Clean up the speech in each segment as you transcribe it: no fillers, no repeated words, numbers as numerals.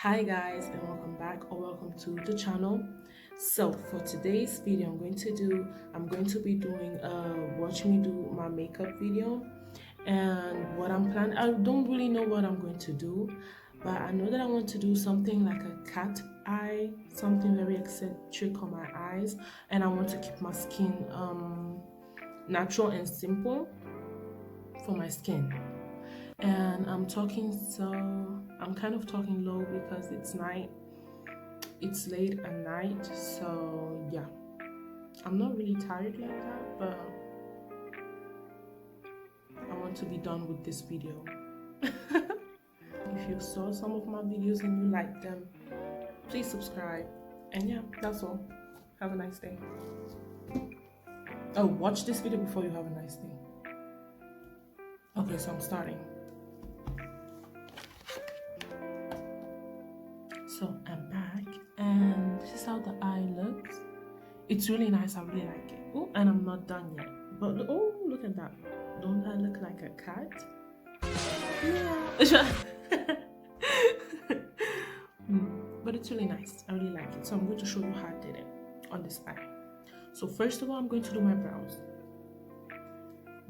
Hi guys, and welcome back or welcome to the channel. So for today's video, I'm going to be doing watch me do my makeup video. And what I'm planning, I don't really know what I'm going to do, but I know that I want to do something like a cat eye, something very eccentric on my eyes, and I want to keep my skin natural and simple for my skin. And I'm kind of talking low because it's late at night, so yeah, I'm not really tired like that, but I want to be done with this video. If you saw some of my videos and you liked them, please subscribe. And yeah, that's all. Have a nice day. Oh, watch this video before you have a nice day. Okay, so I'm starting. So I'm back, and this is how the eye looks. It's really nice. I really like it. Oh, and I'm not done yet. But oh, look at that. Don't I look like a cat? Yeah. But it's really nice. I really like it. So I'm going to show you how I did it on this eye. So first of all, I'm going to do my brows.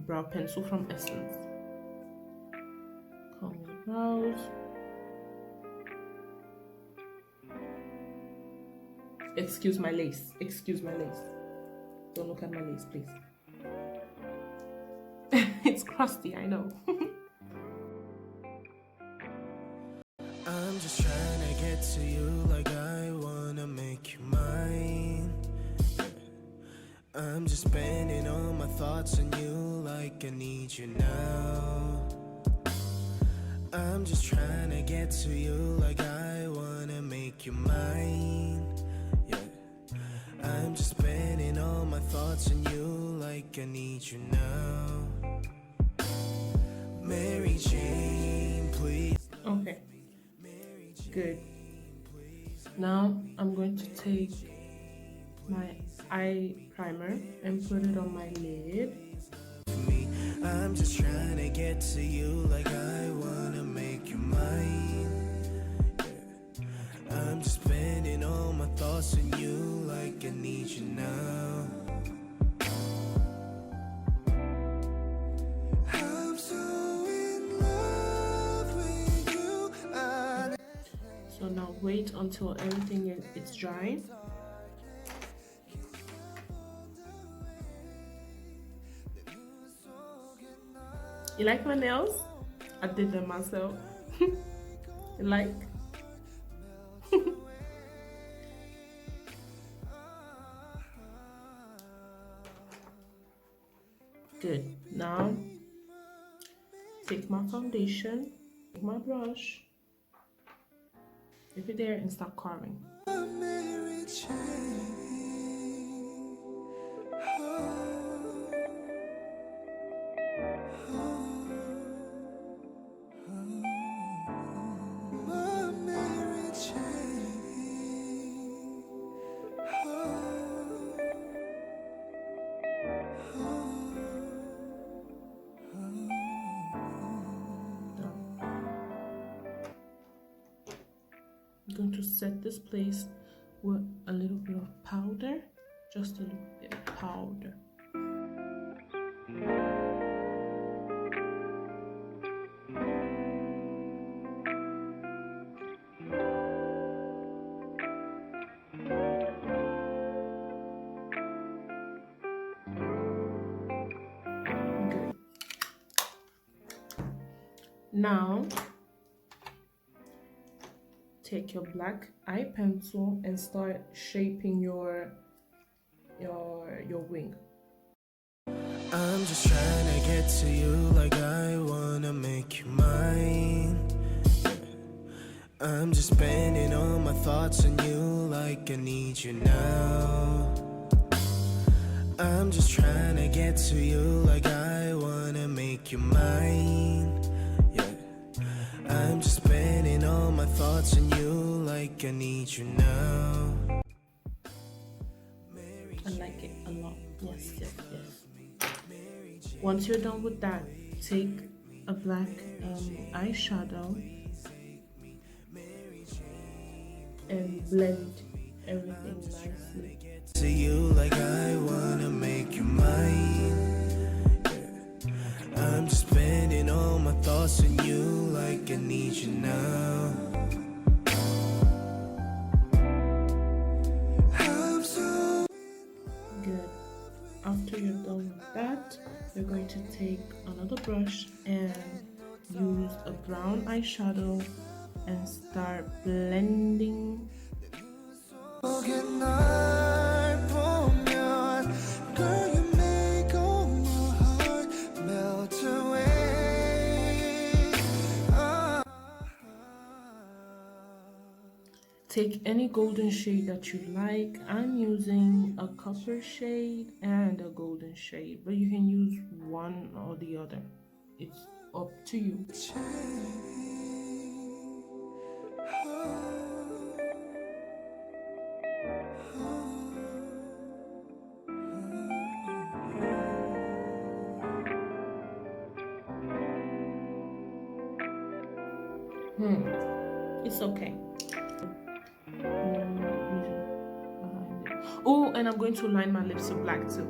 Brow pencil from Essence. Comb your brows. Excuse my lace. Excuse my lace. Don't look at my lace, please. It's crusty, I know. I'm just trying to get to you like I wanna make you mine. I'm just spending all my thoughts on you like I need you now. I'm just trying to get to you like I wanna make you mine. Yeah, I'm just spending all my thoughts on you like I need you now. MaryJane, please. Okay. Good. Now I'm going to take my eye primer and put it on my lid. I'm just trying to get to you like I wanna make you mine. Yeah. I'm just spending all my thoughts on you like I need you now. I'm so in love with you. So now wait until everything is dry. You like my nails? I did them myself. You like? Good. Now take my foundation, take my brush, leave it there and start carving. I'm going to set this place with a little bit of powder, just a little bit of powder. Good. Now take your black eye pencil and start shaping your wing. I'm just trying to get to you like I wanna make you mine. I'm just spending all my thoughts on you like I need you now. I'm just trying to get to you like I wanna make you mine. Yeah, I'm just spending all my thoughts on you like I need you now. I like it a lot. Yes, yes, yes. Once you're done with that, take a black eyeshadow blend everything nicely. To you like I wanna make you mine. I'm just spending all my thoughts on you like I need you now. I'm so Good. After you're done with that, you're going to take another brush and use a brown eyeshadow and start blending. girl, you make all my heart melt away. Take any golden shade that you like. I'm using a copper shade and a golden shade, but you can use one or the other. It's up to you. It's okay. Oh, and I'm going to line my lips with black too.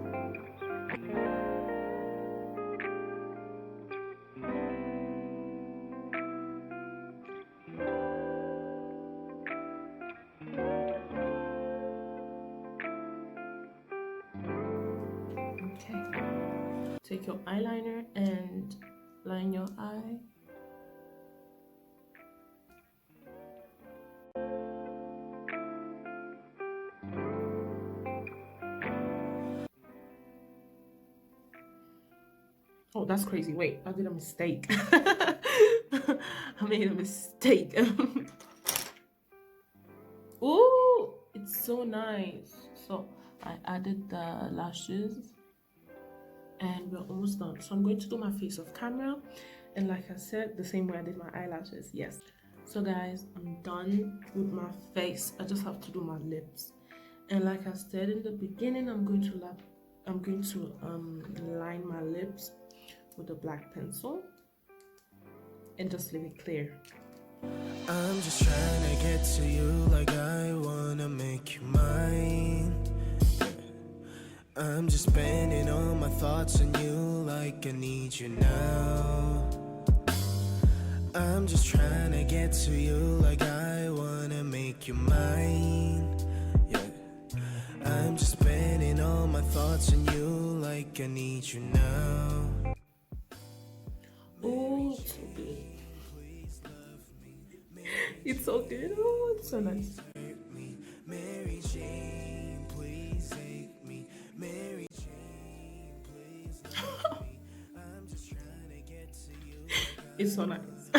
Okay. Take your eyeliner and line your eye. Oh, that's crazy. Wait, I did a mistake. I made a mistake. Ooh, it's so nice. So I added the lashes and we're almost done. So I'm going to do my face off camera. And like I said, the same way I did my eyelashes. Yes. So guys, I'm done with my face. I just have to do my lips. And like I said in the beginning, I'm going to line my lips with a black pencil and just leave it clear. I'm just trying to get to you like I wanna make you mine. I'm just spending all my thoughts on you like I need you now. I'm just trying to get to you like I wanna make you mine. Yeah. I'm just spending all my thoughts on you like I need you now. Oh, it's so good. It's so good. Oh, it's so nice. MaryJane, please take me. MaryJane, please love me. I'm just trying to get to you. It's so nice.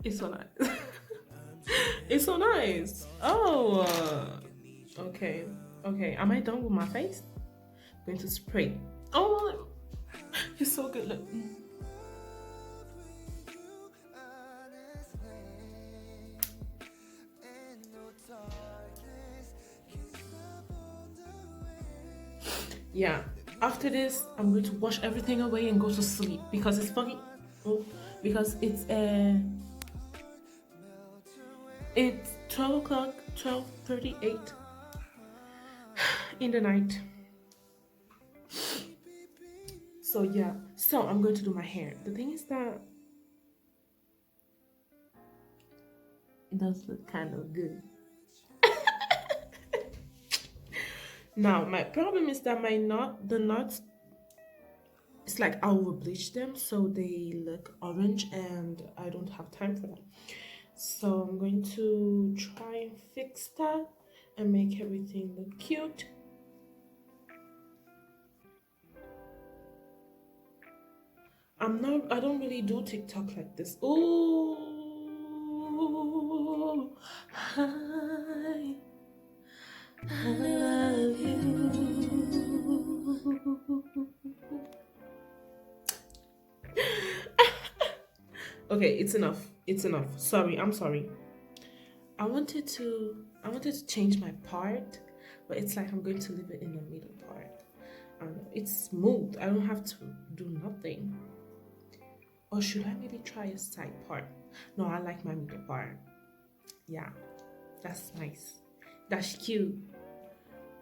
It's so nice. It's so nice. Oh, okay. Okay, am I done with my face? I'm going to spray. Oh, it's so good. Look. Yeah, after this I'm going to wash everything away and go to sleep because it's fucking because it's 12 o'clock, 12:38 in the night. So yeah, so I'm going to do my hair. The thing is that it does look kind of good. Now my problem is that the knots, it's like I will bleach them so they look orange and I don't have time for that. So I'm going to try and fix that and make everything look cute. I don't really do TikTok like this. Ooh, hi, I love you. Okay, it's enough. It's enough. Sorry, I'm sorry. I wanted to change my part, but it's like I'm going to leave it in the middle part. It's smooth. I don't have to do nothing. Or should I maybe try a side part? No, I like my middle part. Yeah. That's nice. That's cute.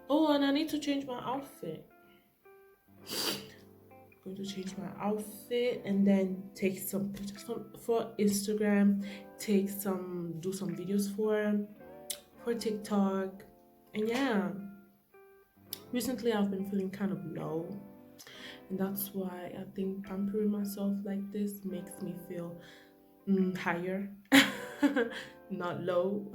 Oh, and I need to change my outfit. I'm going to change my outfit and then take some pictures for Instagram. Do some videos for TikTok. And yeah, recently I've been feeling kind of low, and that's why I think pampering myself like this makes me feel higher. Not low.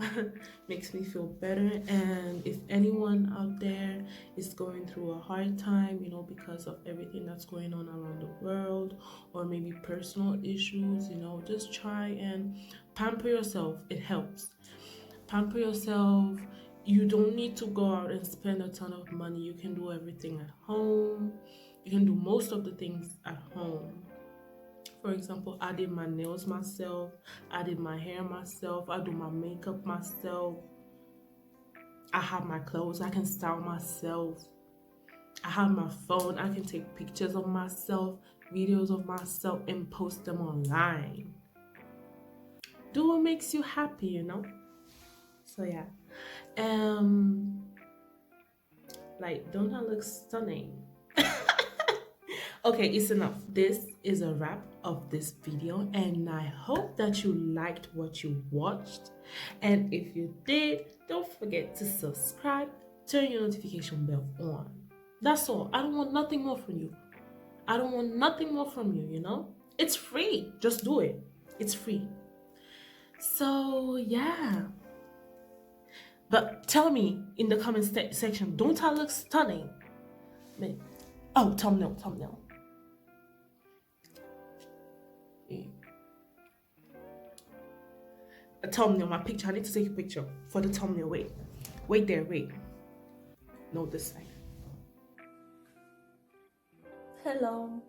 Makes me feel better. And if anyone out there is going through a hard time, you know, because of everything that's going on around the world, or maybe personal issues, you know, just try and pamper yourself. It helps. Pamper yourself. You don't need to go out and spend a ton of money. You can do everything at home. You can do most of the things at home. For example, I did my nails myself, I did my hair myself, I do my makeup myself, I have my clothes, I can style myself, I have my phone, I can take pictures of myself, videos of myself, and post them online. Do what makes you happy, you know? So yeah. Like, don't I look stunning? Okay, it's enough. This is a wrap of this video, and I hope that you liked what you watched. And if you did, don't forget to subscribe, turn your notification bell on. That's all. I don't want nothing more from you. I don't want nothing more from you, you know? It's free. Just do it. It's free. So yeah. But tell me in the comment section, don't I look stunning? Oh, thumbnail. A thumbnail, my picture. I need to take a picture for the thumbnail. Wait there. No, this side. Hello.